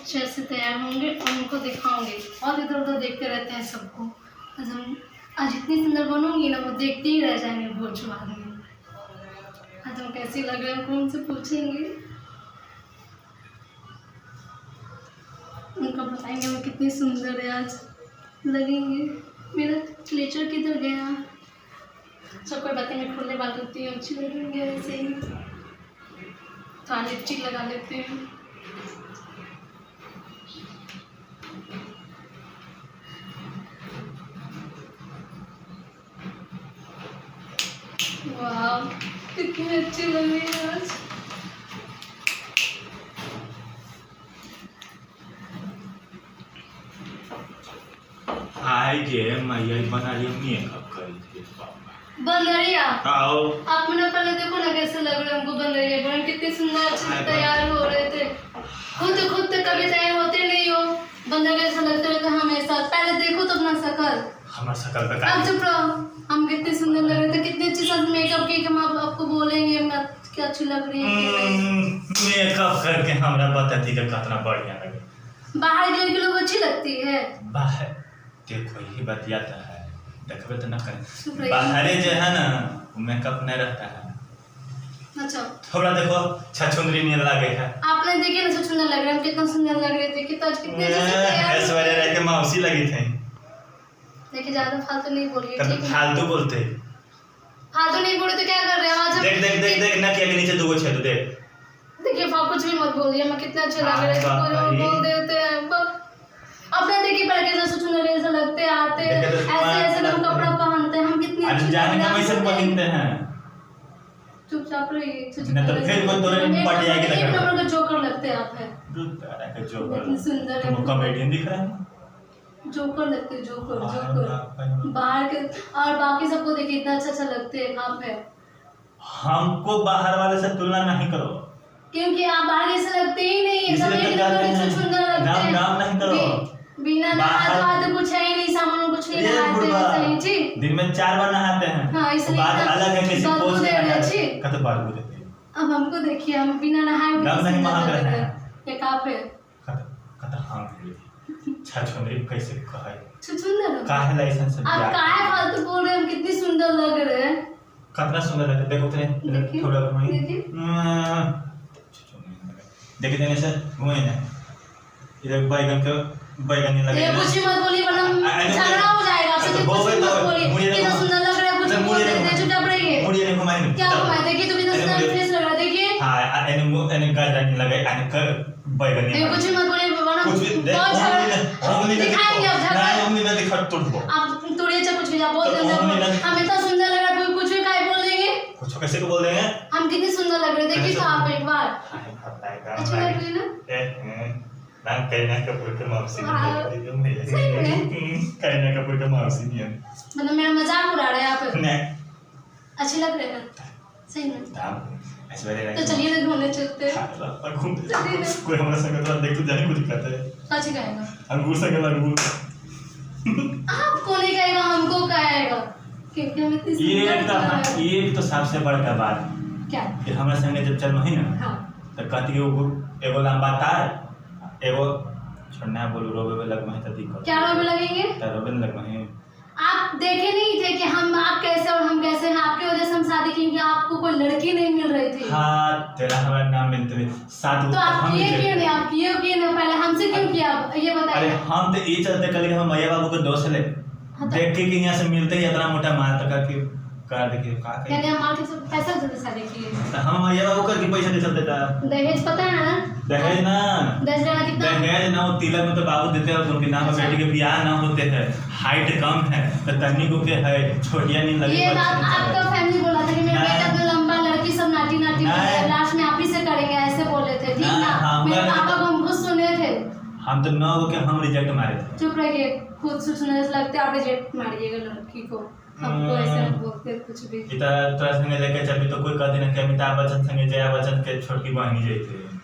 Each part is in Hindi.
अच्छे से तैयार होंगे और उनको दिखाऊंगे। और इधर उधर देखते रहते हैं सबको। आज इतनी सुंदर बनूंगी ना, वो देखते ही रह जाएंगे बहुत जो आदमी। आज हम कैसी लग रहे हैं उनसे पूछेंगे, उनको बताएंगे वो कितनी सुंदर है आज लगेंगे। मेरा क्लेचर किधर गया? सब कोई बातें मैं खुलने बात होती है, अच्छी लगेंगे ऐसे ही। तो लिपस्टिक लगा लेते हैं। वाह कितनी अच्छी लग रही है आज। हाय गे मैया बना रही मेकअप करी थी बंदरिया आओ। आप मुझे पहले देखो ना कैसे लग रहे हैं हमको बंदरिया बन, कितने सुंदर अच्छे से तैयार हो रहे थे। खुद तो कभी तैयार होते नहीं हो, बंदर कैसा लगते रहते हमेशा। पहले देखो तो अपना शकल, हमारा शकल पे आप चुप रहो। हम कितने सुंदर लग रहे थे, कितने अच्छे साथ मेकअप किए कि हम आपको बोलेंगे मैं क्या अच्छी लग रही है। मेकअप करके हमरा बताती कि कितना बढ़िया लगे। बाहर के लड़की लोग अच्छी लगती है। बाहर देखो यही बतियाता है, देखबे तो ना चुप करे। रहिए। बाहर जो है ना मेकअप नहीं रहता है। अच्छा थोड़ा देखो छछुंदरी नहीं लगे है। आपने देखे ना, सब सुंदर लग रहे हैं, हम कितना सुंदर लग रहे थे, कितना कितने अच्छे से तैयार। ऐश्वर्या राय के मौसी लगी थी। देखिए ज्यादा फालतू नहीं बोलिए, कब ठीक है? फालतू बोलते फालतू नहीं बोले तो क्या कर रहे हैं आज? देख देख देख देख ना के नीचे दो छेद देख। देखिए आप कुछ भी मत बोलिए, मैं कितने अच्छे लग रहे हाँ, हैं, कोई बोल देते हैं। अपने देखिए पहले कैसे सुंदर ऐसे लगते आते, ऐसे ऐसे लोग कपड़ा पहनते हैं, हम कितने आज अच्छे जाने का वैसे पहनते हैं। चुपचाप रहिए। नहीं तो फिर वो तोरे में पट जाएगी। एक नंबर का जोकर लगते हैं आप है। दूसरा का जोकर। इतनी सुंदर है। तुमको कॉमेडियन दिख रहा है। जोकर लगते हैं, जोकर हाँ, जोकर बाहर के। और बाकी सबको देखिए इतना अच्छा लगते हैं आप है। हमको बाहर वाले से तुलना नहीं करो, क्योंकि आप बाहर ऐसे लगते ही नहीं है, सब इसलिए एक तो कहते नंबर हैं, से सुंदर लगते नाम हैं। नाम नहीं करो। बिना बाहर- नहाते कुछ है ही नहीं, सामान कुछ नहीं ये नहाते बुढ़वा, हैं, सही जी। दिन में 4 बार नहाते हैं। हाँ, इसलिए बात इतना अलग है, किसी बदबू पोस्ट दे में रहे नहाते छी। हैं। कत बार बोलते हैं। अब हमको देखिए, हम बिना नहाए भी दम नहीं सुंदर महक लग रहे रहे हैं। हैं। एक आप है कत हम छछुंदरी कैसे कहे सुंदर हो। काहे लाइसेंस से आप काहे फालतू बोल रहे हैं, हम कितनी सुंदर लग रहे हैं। कितना सुंदर लगता है। देखो तेरे देखिए, थोड़ा घुमाई। देखिए। देखिए देने से घुमाई ना इधर बैगन नहीं लगे ये ना। कुछ मत बोलिए वरना झगड़ा हो जाएगा आपसे। तो कुछ वो भी मत तो बोलिए, मुझे कितना देखो। सुंदर लग रहा है, कुछ अच्छा, बोल मुझे देते हैं, देखो। चुपचाप रहिए। मुझे नहीं घुमाई। क्या घुमाए? देखिए तो कितना अरे सुंदर मुझे- फेस लग रहा है, देखिए। हाँ एने गाजर नहीं लगे एने कर बैगन नहीं देखिए कुछ मत बोलिए वरना कुछ भी देख बहुत उंगली में दिखाएंगे आप झगड़ा। नहीं उंगली में दिखा तोड़ दो। आप तोड़िए चाहे कुछ भी, आप बोल तो देंगे। उंगली में- हम इतना सुंदर लग रहा है, कोई कुछ भी काहे बोल देंगे। कुछ कैसे को बोल देंगे। हम कितने सुंदर लग रहे हैं, देखिए तो आप एक बार। हाय बताएगा अच्छी लग रही है ना? नाम करीना कपूर के मौसी वाह, सही में। करीना कपूर के मौसी नहीं है। मतलब मेरा मजाक उड़ा रहे हैं आप। नहीं अच्छी लग रहे हैं सही में। दाम ऐश्वर्या राय तो चलिए ना घूमने चलते हैं। हाँ घूमते कोई हमारा संग तो देख तो जाने को दिक्कत है। सच कहेगा अंगूर संग अंगूर आपको नहीं कहेगा, हमको कहेगा, क्योंकि हम इतनी सुंदर एक तो सबसे बड़का बात क्या। कि हमारे संगे जब चल मही ना हाँ तो कहती एगो लंबा तार एगो छोड़ना बोलो रोबे में लग मही तो दिक्कत क्या रोबे लगेंगे? तो रोबे में लग मही। आप देखे नहीं थे कि हम आप कैसे और हम कैसे हैं? आपकी वजह से हम शादी की कि आपको कोई लड़की नहीं मिल रही थी। हाँ तेरा हमारा नाम मिलते हुए साथ तो आप किए क्यों नहीं? आप किए क्यों नहीं? पहले हमसे क्यों किया ये अरे बताइए। हम तो ये चलते कल हम मैया बाबू को दोस्त ले हाँ, तो- देख के कि यहाँ से मिलते ही इतना मोटा माल तक कि कर देखिए का यानी हम आपके सब पैसा से शादी किए। तो हम मैया बाबू कर के पैसा दे चलते था। दहेज पता है ना? दहेज ना दहेज लेना कितना? दहेज ना वो तिलक में तो बाबू देते हैं उनके नाम अच्छा। बेटी के ब्याह ना होते हैं। हाइट कम है तो तन्नी को के है छोटिया नहीं लगी। ये बात आपका फैमिली बोला था कि मेरा नहीं। बेटा तो लंबा, लड़की सब नाटी नाटी नहीं। लास्ट में आप ही से करेंगे, ऐसे बोले थे, ठीक नहीं, ना? हम मेरे नहीं। पापा को हम खुद सुने थे। हम तो 9 के हम रिजेक्ट मारे थे। चुप रहिए, खुद सुनने से लगते आप रिजेक्ट मारिएगा लड़की को। हमको ऐसे मत बोलते कुछ भी। इतना तोरा संगे लेके चली तो कोई कहती ना कि अमिताभ बच्चन संगे जया बच्चन के छोटकी बहनी जैसे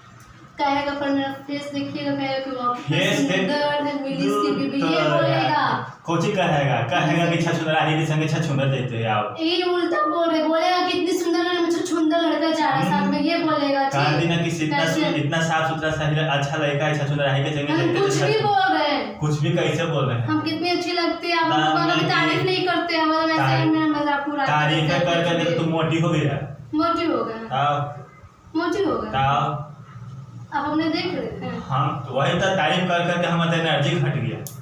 कहेगा पर मेरा फेस देखिएगा, कहेगा कि वो फेस देख- सुंदर है, मिली सी बीबी, तो ये बोलेगा। कोची कहेगा कि छछुंदर आही के संगे छछुंदर देते आओ। ये उल्टा बोल रहे, बोलेगा कितनी सुंदर है, मुझे सुंदर लड़का जा रहा है साथ में, ये बोलेगा कहा दी ना कि कैसे? इतना साफ सुथरा अच्छा लड़का अच्छा सुंदर रहे के हम चाहिए। कुछ भी बोल रहे हैं, कुछ भी कैसे बोल रहे हैं? हम कितनी अच्छी लगती है, आप लोगों की तारीफ नहीं करते हैं, मतलब ऐसे ही मेरा मजाक उड़ा तारीफ कर करके तुम मोटी हो गया। मोटी हो गए, मोटी हो गए, अब हमने देख रहे हैं। हम वही तो तारीफ कर करके हमारा एनर्जी घट गया।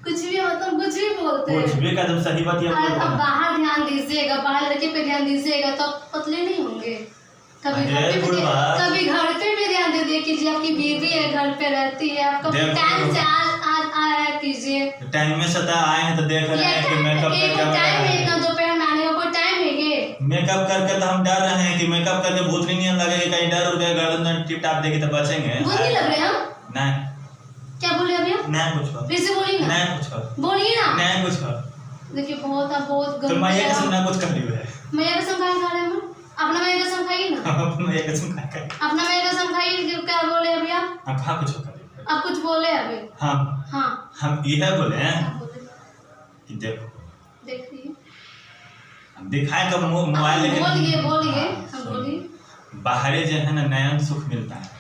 कुछ भी मतलब कुछ भी बोलते हैं। कुछ भी का तुम सही बात ये बोल रहे अब हो। बाहर ध्यान दीजिएगा, बाहर लड़के पे ध्यान दीजिएगा तो आप पतले नहीं होंगे। कभी घर अरे पे भी बुढ़वा। कभी घर पे भी ध्यान दे दिए कीजिए, आपकी बीवी है घर पे रहती है, आप कभी देखो। टाइम से आज आया कीजिए। टाइम में सता आए हैं तो देख रहे हैं कि मेकअप एक टाइम है ना, दोपहर में आने का कोई टाइम है ये? मेकअप करके तो हम डर रहे हैं कि मेकअप करके भूत नहीं लगेगा, कहीं डर उड़ गया गर्दन टिप टाप देगी तो बचेंगे। भूत नहीं लग रहे हैं हम? नहीं क्या बोले अभी आप? नहीं कुछ फिर से बोलिए ना, नहीं कुछ बोलिए ना। नहीं कुछ देखिए बहुत आप बहुत तो गंदे मैं हैं। सुनना कुछ कर लियो है। मैं कसम खा रहे हैं हम, अपना मैं कसम खाइए ना, मैं कसम खा कर अपना मैं कसम खाइए कि क्या बोले अभी आप? हम खा कुछ कर लियो। आप कुछ बोले अभी? हम यह बोले हैं आप बोले, कि देखो देखिए हम दिखाए तो मोबाइल लेके बोलिए हम बोलिए। बाहरे जो है ना नयन सुख मिलता है।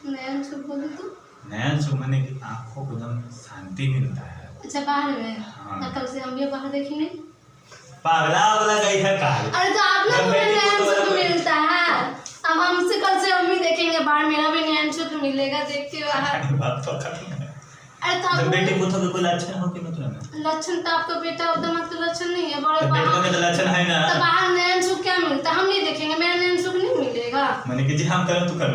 नयन सुख बोले तो? नयन सुख माने कि आंखों को एकदम शांति मिलता है। अच्छा बाहर में? हाँ। कल से हम भी बाहर देखेंगे। पागला वाला गई है काल। अरे तो आप लोग को जब बेटी नयन को तो सुख वाला- मिलता है, अब हमसे कल से हम भी देखेंगे बाहर, मेरा भी नयन सुख मिलेगा देख के बाहर। बात तो खत्म है। अरे तो जब आप बेटी पुत्र के कोई लक्षण हो कि मतलब लक्षण तो आपका बेटा उतना तो लक्षण नहीं है, बड़े तो बेटवा बाहर के तो लक्षण है ना। तो बाहर नयन सुख क्या मिलता है? हम नहीं देखेंगे, मेरा नयन सुख नहीं मिलेगा। माने कि जी हम करें तू कर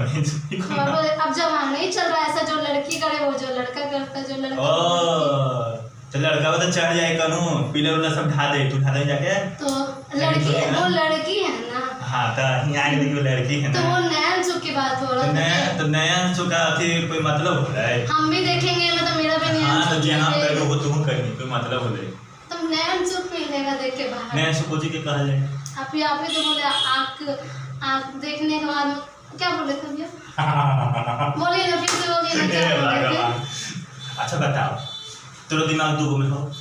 अब जमाना नहीं चल रहा है ऐसा, जो लड़की करे वो जो लड़का करता है, जो लड़का ओ तो लड़का वो तो चढ़ जाए कनु पीले वाला सब ढा दे, तू ढा दे जाके। तो लड़की है, वो लड़की है ना, हाँ तो यहाँ के देखिए लड़की है तो ना। वो नयन सुख की बात हो रहा है। तो नया चुका थी कोई मतलब हो रहा है। हम भी देखेंगे, मतलब मेरा भी नयन हाँ तो सुख जी हम मिलेगा। कर वो तुम करनी कोई मतलब हो रहा है। तो नयन सुख मिलेगा देख के बाहर। नया सुकोजी के कहल जाए। आप ही तो बोले आँख देखने के बाद क्या बोले थे भैया? बोलिए ना फिर से, बोलिए ना क्या बोले थे? अच्छा बताओ तेरा दिमाग दो में हो?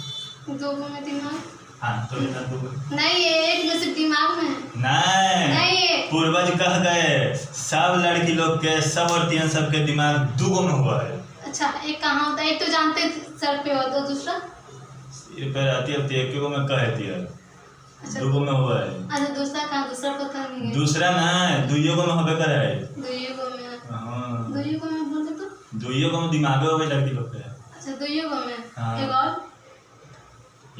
दो में दिमाग हाँ तो दिमाग दो नहीं है, एक में सिर्फ दिमाग में है। नहीं पूर्वज कह गए सब लड़की लोग के सब औरतियन सबके दिमाग दुगो में हुआ है। अच्छा एक कहाँ होता है? एक तो जानते हैं सर पे होता है, दूसरा सिर पे रहती है एक को में कहती है अच्छा दुगो में हुआ है। अच्छा दूसरा कहाँ? दूसरा पता नहीं है। दूसरा ना दुइयो को में होबे करे है। दुइयो को में, हाँ दुइयो को में बोले तो? दुइयो को में दिमाग होवे लड़की लोग के। अच्छा दुइयो को में। हाँ। एक और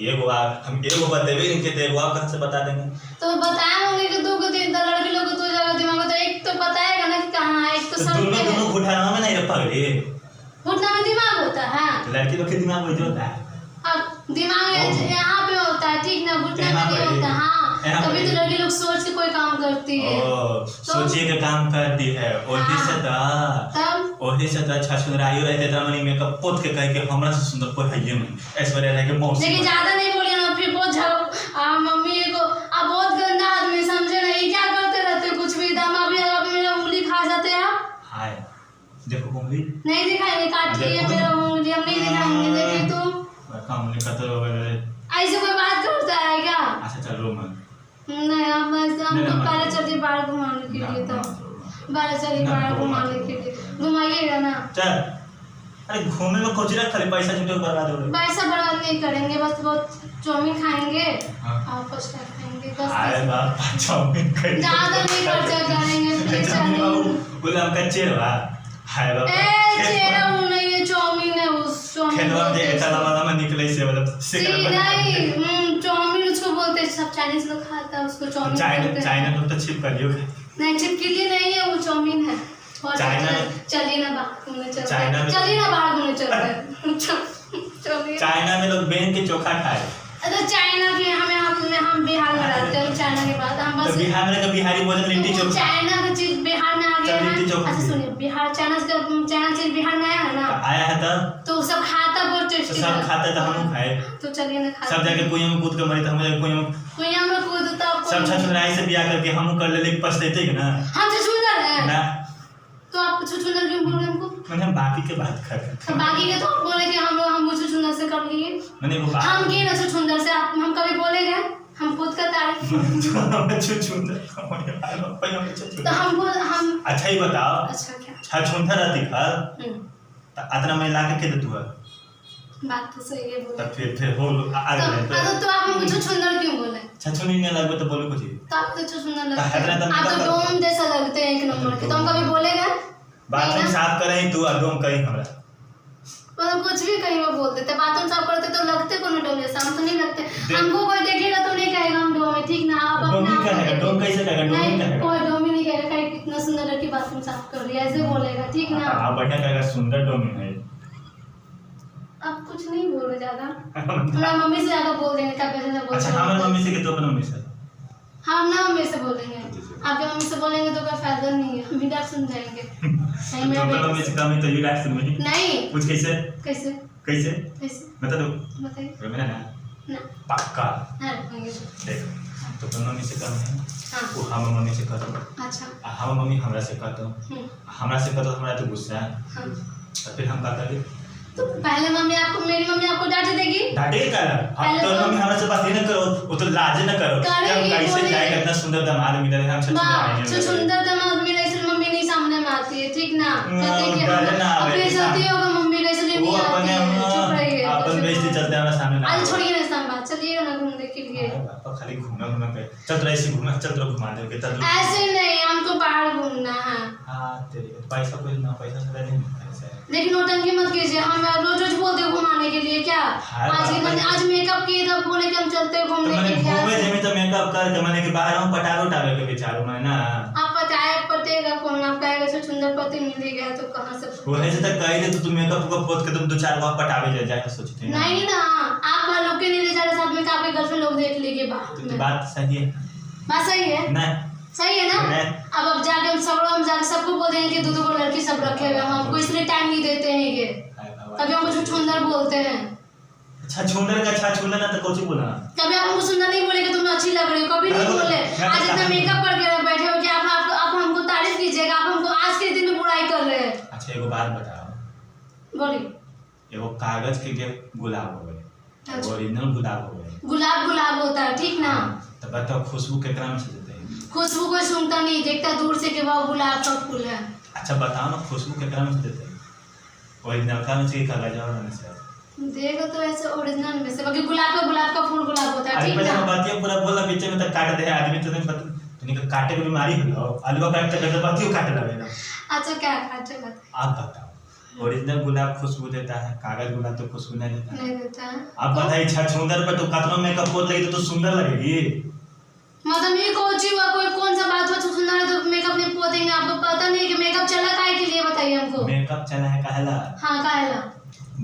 एगो आप हम एगो बतेबे नहीं के एगो आप कहाँ से बता देंगे? तो बताया होंगे कि दो को तीन लड़की लोग को दो जगह दिमाग होता है, एक तो बताएगा ना कि कहाँ है, एक तो तो सर दोनों पे है। दोनों घुटना में नहीं रखा गए। घुटना में दिमाग होता है, तो लड़की लोग के दिमाग वही होता है। अब दिमाग यहाँ पे होता है ठीक ना, घुटना यहाँ में नहीं पे- होता। हाँ यहाँ तभी पे- तो लड़की लोग सोच के कोई काम करती है। ओ सोचिए के काम करती है ओही से तब ओही से अच्छा सुंदराइयो रहते त मनी मेकअप पोत के कह के हमरा से सुंदर कोई है नहीं ऐश्वर्या राय के मौसी। लेकिन ज्यादा नहीं बोलिए ना, फिर बहुत मम्मी को आप बहुत गंदा आदमी समझे ना, ये क्या करते रहते हो? कुछ भी दामा भी अगर मेरा उंगली खा जाते हैं आप। हाय देखो उंगली नहीं दिखाएंगे, काट लिए देखो। मेरा उंगली, हम नहीं दिखाएंगे। देखिए तो काम ने कतर हो गए। ऐसे कोई बात करता है क्या? अच्छा चल रो मत नहीं हम नहीं, तो नहीं, पहले चलिए बाहर घुमाने के लिए, तो बाहर चलिए नहीं, बाहर नहीं, घुमाने के लिए, घुमाइएगा ना। चल अरे घूमे में कोचिरा खाली पैसा झूठे बर्बाद हो रहे। पैसा बर्बाद नहीं करेंगे, बस बहुत चाउमीन खाएंगे हाँ। और फर्स्ट टाइम खाएंगे, आए 10 बाप चाउमीन कर ज्यादा नहीं खर्चा करेंगे प्लीज। गुलाम का चेहरा हाय बाप चेहरा वो नहीं है, चाउमीन है, उस चाउमीन खेतवा बोलते में हैं चला वाला में निकले से मतलब नहीं, चाउमीन उसको बोलते हैं, सब चाइनीज लोग खाता है उसको चाउमीन बोलते हैं। चाइना तो छिप कर लियो। नहीं चिपकली नहीं है, वो चाउमीन है। और चाइना- चलिए ना बाहर घूमने चलते चाइना हैं, में- चलिए ना बाहर घूमने चलते हैं। चलिए। चाइना में लोग बेन के चोखा खाए। तो चाइना के हम बिहार में रहते हैं, चाइना के बाद हम तो बस बिहार में का बिहारी भोजन लिट्टी तो चोखा। चाइना का चीज बिहार में आ गया लिट्टी है। चोखा अच्छा सुनिए, बिहार चाइना चीज बिहार में आया है ना, आया है तो सब खाता बहुत तो टेस्टी सब खाते तो हम खाए। तो चलिए ना खा सब जाके कुएं में कूद के मरे तो हम जाके कुएं में कुइया में कूदता सब छछुंदराई से बियाह करके हम कर ले पछताते हैं ना। हम छछुंदर है ना तो आप छछुंदर क्यों बोल रहे हैं हमको? मैंने हम बाकी के बात कर तो बाकी के तो आप बोले कि हम छछुंदर से कर लिए। मैंने वो बात हम किए ना छछुंदर से, आप हम कभी बोले गए? हम खुद का तारीफ तो हमको हम अच्छा ही बताओ, अच्छा क्या छछूंदर रहती खा इतना मैं ला के दे दूँ बात तो सही है बोले। तब फिर हो आ गए तो आप हमको छछूंदर क्यों बोले? छछूनी नहीं लगो तो बोलो कुछ तो आप तो छछूंदर तो हैदरा लगते तो हैं, आप तो डोम जैसा लगते हैं एक नंबर के। तो हम कभी बोलेगा बाथरूम साफ करें तू अडोम कहीं हमरा मतलब कुछ भी कहीं वो बोल देते, बाथरूम साफ करते तो लगते कोनो डोम जैसा, हम तो नहीं लगते। हमको कोई देखेगा तो नहीं कहेगा हम डोम है, ठीक ना? आप डोम अपना ही कहेगा, डोम कैसे कहेगा? डोम ही कहेगा, कोई डोम ही नहीं कहेगा कहीं कितना सुंदर लड़की बाथरूम साफ कर रही है ऐसे बोलेगा, ठीक ना? हां बढ़िया कहेगा सुंदर डोम है। आप कुछ नहीं बोल रहे ज्यादा, हमारा मम्मी से ज्यादा बोल देंगे क्या कैसे बोल। अच्छा हमारी मम्मी से कि तो अपनी मम्मी से हम ना मम्मी से बोलेंगे, आपके मम्मी से बोलेंगे तो कोई फायदा नहीं है, हम भी डांट सुन जाएंगे। नहीं तो मैं मम्मी से कम ही तो ये डांट सुन में नहीं कुछ कैसे कैसे कैसे कैसे बता दो बताइए मैंने ना ना पक्का हाँ देख तो अपनी मम्मी से कम है हाँ वो हम मम्मी से कहता अच्छा हम मम्मी हमरा से कहता हमरा से कहता हमरा तो गुस्सा है हाँ तो फिर हम क्या करें? तो पहले मम्मी आपको मेरी मम्मी आपको डांट देगी, डांटे कर हम तो मम्मी हमरा से बात ही न करो वो तो लाज न करो कि हम कैसे जाए कितना सुंदर दामाद मिला है हम जो सुंदर दामाद मिला इसलिए मम्मी नहीं सामने में आती है, ठीक ना? कहते कि अपनी गलती होगा मम्मी का इसलिए नहीं आती है, चुप रहिए अपन बेइज्जती चलते हमारे सामने ना आज छोड़िए ना इस बात, चलिए ना घूमने के लिए। पापा खाली घूमना घूमना पे चल तो ऐसे घूमना चल तो घुमा दे के चल ऐसे नहीं, हमको बाहर घूमना है। हां तेरे पैसा कोई ना पैसा से नहीं ऐसे लेकिन नौटंकी मत कीजिए, हम रोज रोज बोलते हैं घुमाने के लिए क्या? आज मेकअप किए तब बोले कि हम चलते हैं घूमने के लिए। घूमे जमी तो मेकअप कर के मैंने के बाहर हम पटारो टावे के बेचारो मैं ना आप पटाए पटेगा कौन? आप कहेगा से सुंदर पति मिल गया तो कहां से वो ऐसे तक कह दे तो तुम मेकअप को पोत के तुम दो चार बार पटावे ले जाए सोचते हैं नहीं ना, आप लोग के नहीं ले जा रहे साथ में का आपके गर्लफ्रेंड लोग देख लेंगे बात तो बात सही है बात सही है ना सही है ना? अब जाके हम जाके सबको बोल देंगे कि दो लड़की सब रखे हुए हैं, हमको इसलिए टाइम नहीं देते हैं ये, कभी हमको छछूंदर बोलते हैं। छछूंदर का छछूंदर ना तो कुछ बोलना कभी आप हमको सुंदर नहीं बोले कि तुम अच्छी लग रही हो, कभी नहीं बोले। आज इतना मेकअप करके बैठे हो कि आप हमको तारीफ कीजिएगा, आप हमको आज के दिन में बुराई कर रहे हैं। अच्छा एगो बात बताओ बोलिए। एगो कागज के गुलाब हो गए ओरिजिनल गुलाब हो गए गुलाब होता है, ठीक ना? तो बताओ खुशबू केकरा में से देते हैं? खुशबू कोई सूंघता नहीं, देखता दूर से कि वह गुलाब का फूल है। अच्छा बताओ ना खुशबू केकरा में से देते हैं? ओरिजिनल का में से कागज वाला में से देखो तो ऐसे ओरिजिनल में से, बाकी गुलाब का फूल गुलाब होता है, ठीक ना? ना? बात ये पूरा बोला बीच में तक काट दे आदमी तो नहीं पता तनिक काटे की बीमारी हो आलू काट तक बातियों काट लगेगा। अच्छा क्या काटेगा? आप बताओ ओरिजिनल गुलाब खुशबू देता है कागज गुलाब तो खुशबू नहीं देता नहीं देता है। आप बताइए छछूंदर पे तो कतनो मेकअप पोत लगी तो सुंदर लगेगी। मतलब ये कोची हुआ कोई कौन सा बात हुआ सुंदर है तो मेकअप नहीं पोतेंगे? आपको पता नहीं है कि मेकअप चला काहे के लिए, बताइए हमको। मेकअप चला है काहेला? हां काहेला?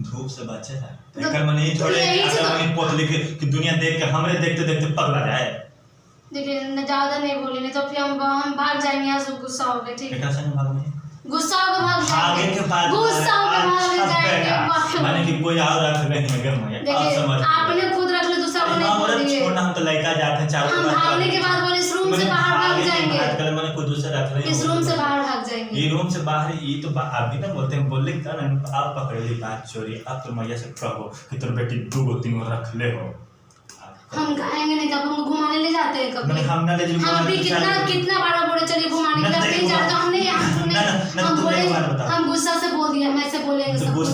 धूप से बचेला एकर मन नहीं थोड़े अगर मन पोत लेके कि दुनिया देख के हमरे देखते देखते पगला जाए। देखिए न ज्यादा नहीं बोली नहीं तो फिर हम भाग जाएंगे यहाँ से, गुस्सा हो गए, ठीक है? एकरा से नहीं भागने गुस्सा हो गए भाग आगे के बाद गुस्सा हो गए भाग जाएंगे। माने कि कोई और रख रहे हैं गम है देखिए आपने खुद रख ले, दूसरा को नहीं बोल दिए। छोड़ना हम तो लड़का जाते हैं चारों हम भागने के बाद बोले इस रूम से बाहर भाग जाएंगे, कल मैंने कोई दूसरा रख रहे हैं इस रूम से बाहर भाग जाएंगे। ये रूम से बाहर ये तो अभी ना बोलते हैं बोले क्या ना आप पकड़ेली बात चोरी अब तो मैया से कहो कि तेरे बेटी 2-3 रख ले हो। हम खाएंगे नहीं, कब हमको घुमाने ले जाते हैं कभी? हम ना ले जाओ हम भी कितना बार बोले चलिए घुमाने के लिए, नहीं जाते हमने यहाँ सुने। हम बोले हम गुस्सा से बोल दिया, मैं से बोलेंगे सब कुछ।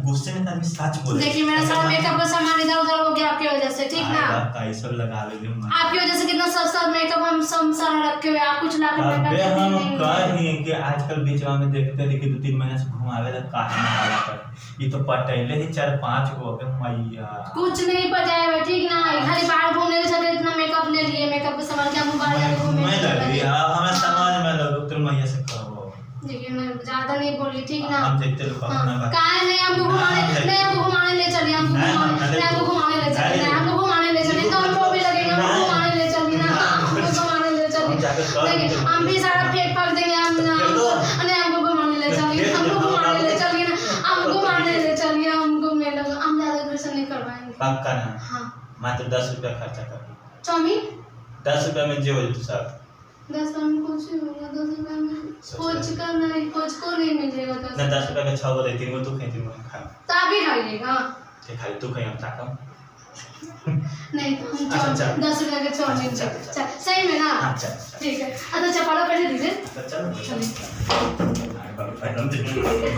गुस्से में आदमी सच बोले। देखिए मेरा सारा मेकअप का सामान इधर उधर हो गया आपकी वजह से, ठीक ना? का सब लगा ले आपकी वजह से कितना सस्ता मेकअप हम सब सारा रखे हुए, आप कुछ ला कर अबे हम कहीं कि आजकल बीचवा में देखते थे कि 2-3 महीने से घुमावे ला काहे ना आला कर ये तो पटैले ही 4-5 हो गए मैया। कुछ नहीं पटाए हुए, ठीक ना? खाली बाहर घूमने के चक्कर इतना मेकअप ले लिए, मेकअप के सामान क्या हम बाहर जाके घूमने मैं लगी हमें समझ में लग तेरे मैया से कहो। देखिए मैं ज्यादा नहीं बोली, ठीक ना? हम देखते लोग अपना बात काहे नहीं हमको घुमाने ले चलिए, हमको घुमाने ले चलिए तो हमको भी लगेगा घुमाने ले चलिए ना, हमको घुमाने ले चलिए। हम भी सारा फेंक फाक देंगे, हमको घुमाने ले चलिए, हमको घुमाने ले चलिए ना, हमको घुमाने ले चलिए, हमको मेला हम ज्यादा पैसा नहीं करवाएंगे। पक्का ना? हाँ मात्र 10 रुपया खर्चा कर चाउमीन 10 रुपया में जो हो तो सब 10 रुपया में कुछ नहीं होगा, 10 रुपया में कुछ का नहीं, कुछ को नहीं मिलेगा। 10 रुपया का 6 गो 3 गो तू खाई 3 गो खा तो आप भी खाइएगा। खाली तू खाई हम ताकम नहीं तो हम अच्छा, चल। 10 रुपये का चाउमीन अच्छा, चल, चल। सही में ना? अच्छा ठीक है। अच्छा चपाला पहले दीजिए। चलो चलिए। चलो